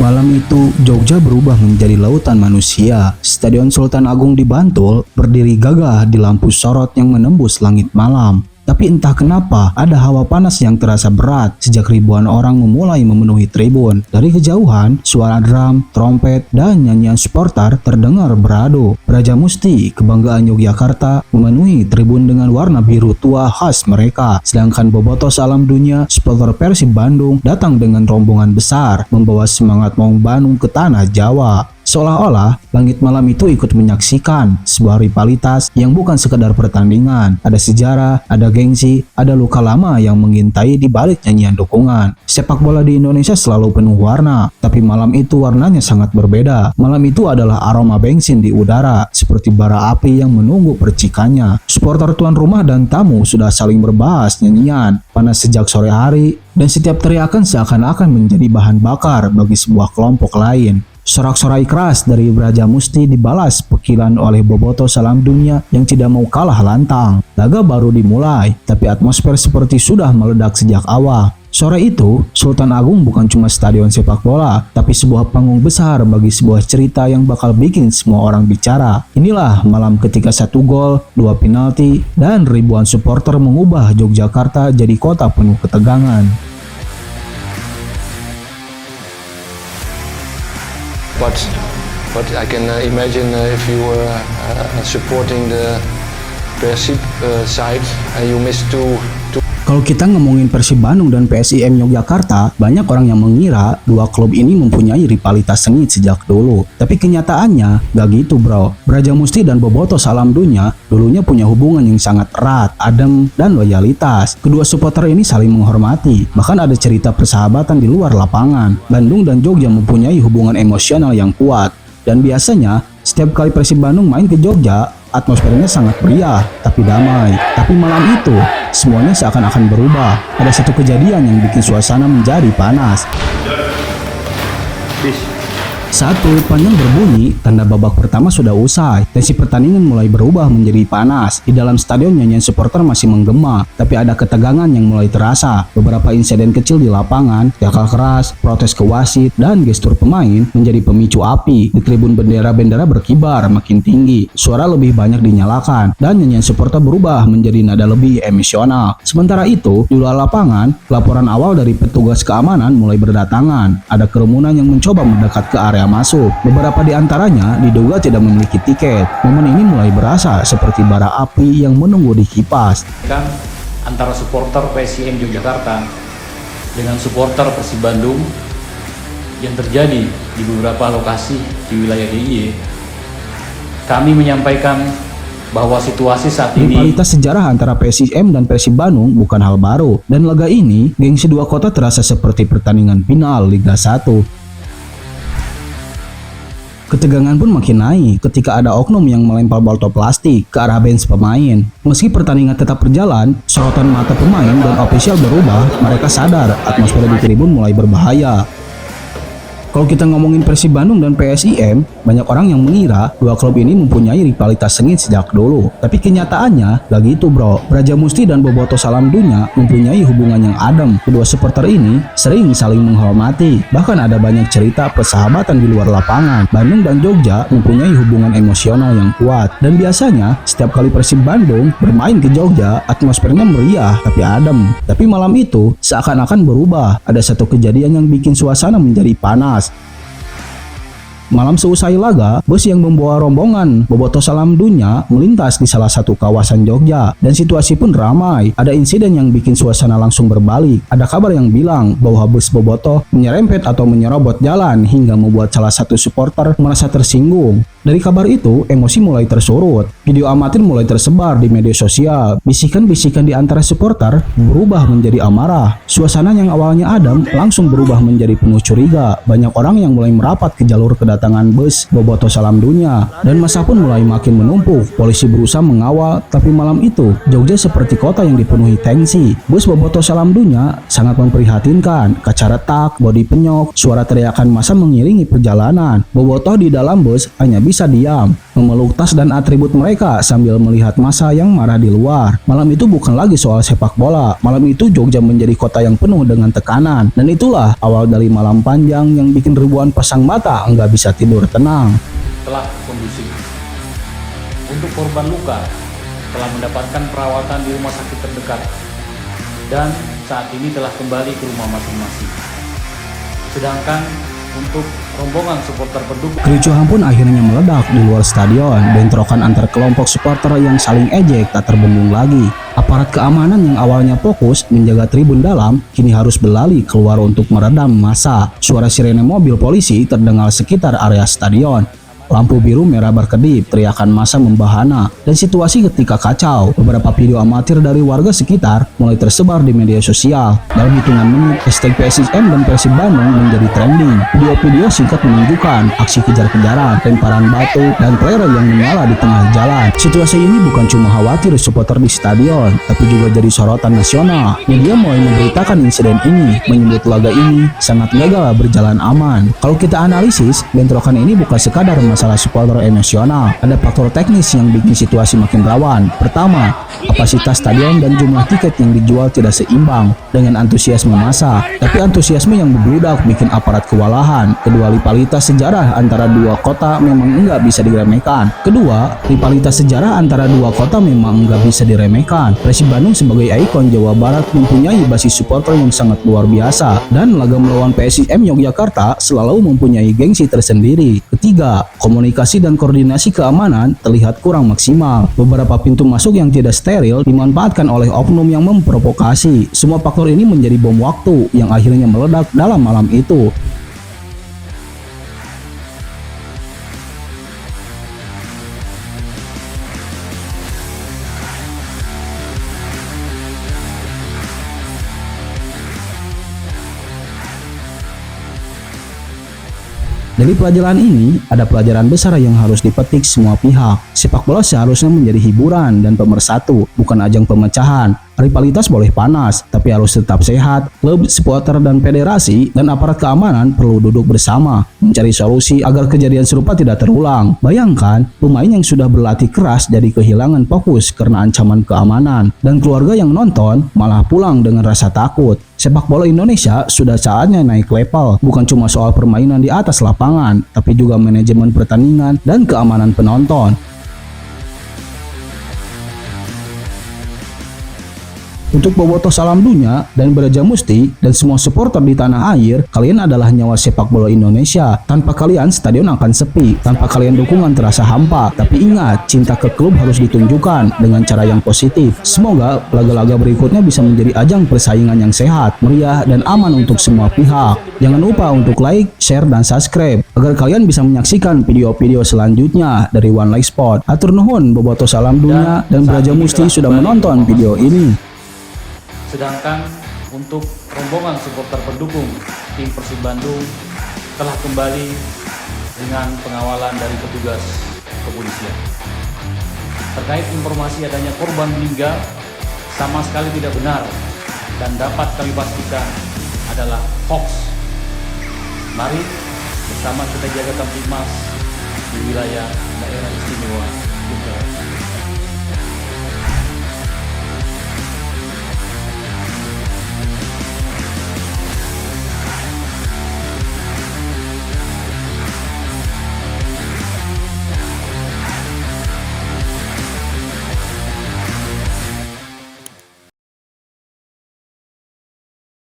Malam itu, Jogja berubah menjadi lautan manusia. Stadion Sultan Agung di Bantul berdiri gagah di lampu sorot yang menembus langit malam. Tapi entah kenapa, ada hawa panas yang terasa berat sejak ribuan orang memulai memenuhi tribun. Dari kejauhan, suara drum, trompet, dan nyanyian supporter terdengar beradu. Brajamusti, kebanggaan Yogyakarta, memenuhi tribun dengan warna biru tua khas mereka. Sedangkan Bobotoh Salam Dunya, supporter Persib Bandung, datang dengan rombongan besar, membawa semangat Maung Bandung ke tanah Jawa. Seolah-olah langit malam itu ikut menyaksikan sebuah rivalitas yang bukan sekedar pertandingan. Ada sejarah, ada gengsi, ada luka lama yang mengintai di balik nyanyian dukungan. Sepak bola di Indonesia selalu penuh warna, tapi malam itu warnanya sangat berbeda. Malam itu adalah aroma bensin di udara, seperti bara api yang menunggu percikannya. Supporter tuan rumah dan tamu sudah saling berbahas nyanyian panas sejak sore hari, dan setiap teriakan seakan-akan menjadi bahan bakar bagi sebuah kelompok lain. Sorak-sorai keras dari Brajamusti dibalas pekilan oleh Bobotoh Salam Dunya yang tidak mau kalah lantang. Laga baru dimulai, tapi atmosfer seperti sudah meledak sejak awal. Sore itu, Sultan Agung bukan cuma stadion sepak bola, tapi sebuah panggung besar bagi sebuah cerita yang bakal bikin semua orang bicara. Inilah malam ketika 1 gol, 2 penalti, dan ribuan supporter mengubah Yogyakarta jadi kota penuh ketegangan. But I can imagine if you were supporting the Persib side and you missed two. Kalau kita ngomongin Persib Bandung dan PSIM Yogyakarta, banyak orang yang mengira dua klub ini mempunyai rivalitas sengit sejak dulu. Tapi kenyataannya gak gitu bro. Brajamusti dan Bobotoh Salam Dunya dulunya punya hubungan yang sangat erat, adem, dan loyalitas. Kedua supporter ini saling menghormati. Bahkan ada cerita persahabatan di luar lapangan. Bandung dan Jogja mempunyai hubungan emosional yang kuat. Dan biasanya, setiap kali Persib Bandung main ke Jogja, atmosfernya sangat meriah, tapi damai. Tapi malam itu, semuanya seakan-akan berubah. Ada satu kejadian yang bikin suasana menjadi panas. Saat peluit panjang berbunyi, tanda babak pertama sudah usai. Tensi pertandingan mulai berubah menjadi panas. Di dalam stadion nyanyian supporter masih menggema, tapi ada ketegangan yang mulai terasa. Beberapa insiden kecil di lapangan, teriakan keras, protes ke wasit, dan gestur pemain menjadi pemicu api. Di tribun bendera-bendera berkibar makin tinggi. Suara lebih banyak dinyalakan, dan nyanyian supporter berubah menjadi nada lebih emosional. Sementara itu, di luar lapangan, laporan awal dari petugas keamanan mulai berdatangan. Ada kerumunan yang mencoba mendekat ke area masuk. Beberapa di antaranya diduga tidak memiliki tiket. Momen ini mulai berasa seperti bara api yang menunggu di kipas. Antara supporter PSIM Yogyakarta dengan supporter Persib Bandung yang terjadi di beberapa lokasi di wilayah DIY. Kami menyampaikan bahwa situasi saat ini rivalitas sejarah antara PSIM dan Persib Bandung bukan hal baru, dan laga ini gengsi dua kota terasa seperti pertandingan final Liga 1. Ketegangan pun makin naik ketika ada oknum yang melempar botol plastik ke arah bench pemain. Meski pertandingan tetap berjalan, sorotan mata pemain dan ofisial berubah. Mereka sadar atmosfer di tribun mulai berbahaya. Kalau kita ngomongin Persib Bandung dan PSIM, banyak orang yang mengira dua klub ini mempunyai rivalitas sengit sejak dulu. Tapi kenyataannya gak gitu bro. Brajamusti dan Bobotoh Salam Dunya mempunyai hubungan yang adem. Kedua supporter ini sering saling menghormati. Bahkan ada banyak cerita persahabatan di luar lapangan. Bandung dan Jogja mempunyai hubungan emosional yang kuat. Dan biasanya setiap kali Persib Bandung bermain ke Jogja, atmosfernya meriah tapi adem. Tapi malam itu seakan-akan berubah. Ada satu kejadian yang bikin suasana menjadi panas. Malam seusai laga, bus yang membawa rombongan Bobotoh Salam Dunya melintas di salah satu kawasan Jogja, dan situasi pun ramai. Ada insiden yang bikin suasana langsung berbalik. Ada kabar yang bilang bahwa bus Bobotoh menyerempet atau menyerobot jalan hingga membuat salah satu supporter merasa tersinggung. Dari kabar itu, emosi mulai tersurut. Video amatir mulai tersebar di media sosial. Bisikan-bisikan di antara supporter berubah menjadi amarah. Suasana yang awalnya adem langsung berubah menjadi penuh curiga. Banyak orang yang mulai merapat ke jalur kedatangan bus Bobotoh Salam Dunya, dan massa pun mulai makin menumpuk. Polisi berusaha mengawal, tapi malam itu Jogja seperti kota yang dipenuhi tensi. Bus Bobotoh Salam Dunya sangat memprihatinkan. Kaca retak, bodi penyok, suara teriakan massa mengiringi perjalanan. Bobotoh di dalam bus hanya bisa bisa diam, memeluk tas dan atribut mereka sambil melihat massa yang marah di luar. Malam itu bukan lagi soal sepak bola. Malam itu Jogja menjadi kota yang penuh dengan tekanan. Dan itulah awal dari malam panjang yang bikin ribuan pasang mata nggak bisa tidur tenang. Telah kondusif. Untuk korban luka telah mendapatkan perawatan di rumah sakit terdekat dan saat ini telah kembali ke rumah masing-masing. Sedangkan untuk rombongan supporter pendukung, kericuhan pun akhirnya meledak di luar stadion. Bentrokan antar kelompok supporter yang saling ejek tak terbendung lagi. Aparat keamanan yang awalnya fokus menjaga tribun dalam kini harus berlari keluar untuk meredam massa. Suara sirene mobil polisi terdengar sekitar area stadion. Lampu biru merah berkedip, teriakan massa membahana, dan situasi ketika kacau. Beberapa video amatir dari warga sekitar mulai tersebar di media sosial. Dalam hitungan menit, hashtag PSIM dan Persib Bandung menjadi trending. Video-video singkat menunjukkan aksi kejar-kejaran, lemparan batu, dan flare yang menyala di tengah jalan. Situasi ini bukan cuma khawatir supporter di stadion, tapi juga jadi sorotan nasional. Media mulai memberitakan insiden ini, menyebut laga ini sangat gagal berjalan aman. Kalau kita analisis, bentrokan ini bukan sekadar masalah supporter emosional. Ada faktor teknis yang bikin situasi makin rawan. Pertama, kapasitas stadion dan jumlah tiket yang dijual tidak seimbang dengan antusiasme massa. Tapi antusiasme yang membludak bikin aparat kewalahan. Kedua, rivalitas sejarah antara dua kota memang enggak bisa diremehkan. Persib Bandung sebagai ikon Jawa Barat mempunyai basis supporter yang sangat luar biasa, dan laga melawan PSIM Yogyakarta selalu mempunyai gengsi tersendiri. Ketiga, komunikasi dan koordinasi keamanan terlihat kurang maksimal. Beberapa pintu masuk yang tidak steril dimanfaatkan oleh oknum yang memprovokasi. Semua faktor ini menjadi bom waktu yang akhirnya meledak dalam malam itu. Dari pelajaran ini, ada pelajaran besar yang harus dipetik semua pihak. Sepak bola seharusnya menjadi hiburan dan pemersatu, bukan ajang pemecahan. Rivalitas boleh panas, tapi harus tetap sehat. Klub, supporter, dan federasi dan aparat keamanan perlu duduk bersama, mencari solusi agar kejadian serupa tidak terulang. Bayangkan, pemain yang sudah berlatih keras jadi kehilangan fokus karena ancaman keamanan, dan keluarga yang nonton malah pulang dengan rasa takut. Sepak bola Indonesia sudah saatnya naik level, bukan cuma soal permainan di atas lapangan, tapi juga manajemen pertandingan dan keamanan penonton. Untuk bobotoh salam dunia dan Braja Musti dan semua supporter di tanah air, kalian adalah nyawa sepak bola Indonesia. Tanpa kalian, stadion akan sepi. Tanpa kalian, dukungan terasa hampa. Tapi ingat, cinta ke klub harus ditunjukkan dengan cara yang positif. Semoga laga-laga berikutnya bisa menjadi ajang persaingan yang sehat, meriah, dan aman untuk semua pihak. Jangan lupa untuk like, share, dan subscribe agar kalian bisa menyaksikan video-video selanjutnya dari One Like Sport. Atur nuhun bobotoh salam dunia dan Braja Musti sudah menonton video ini. sedangkan untuk rombongan supporter pendukung tim Persib Bandung telah kembali dengan pengawalan dari petugas kepolisian. Terkait informasi adanya korban meninggal sama sekali tidak benar dan dapat kami pastikan adalah hoax. Mari bersama kita jaga Kamtibmas di wilayah daerah istimewa Yogyakarta.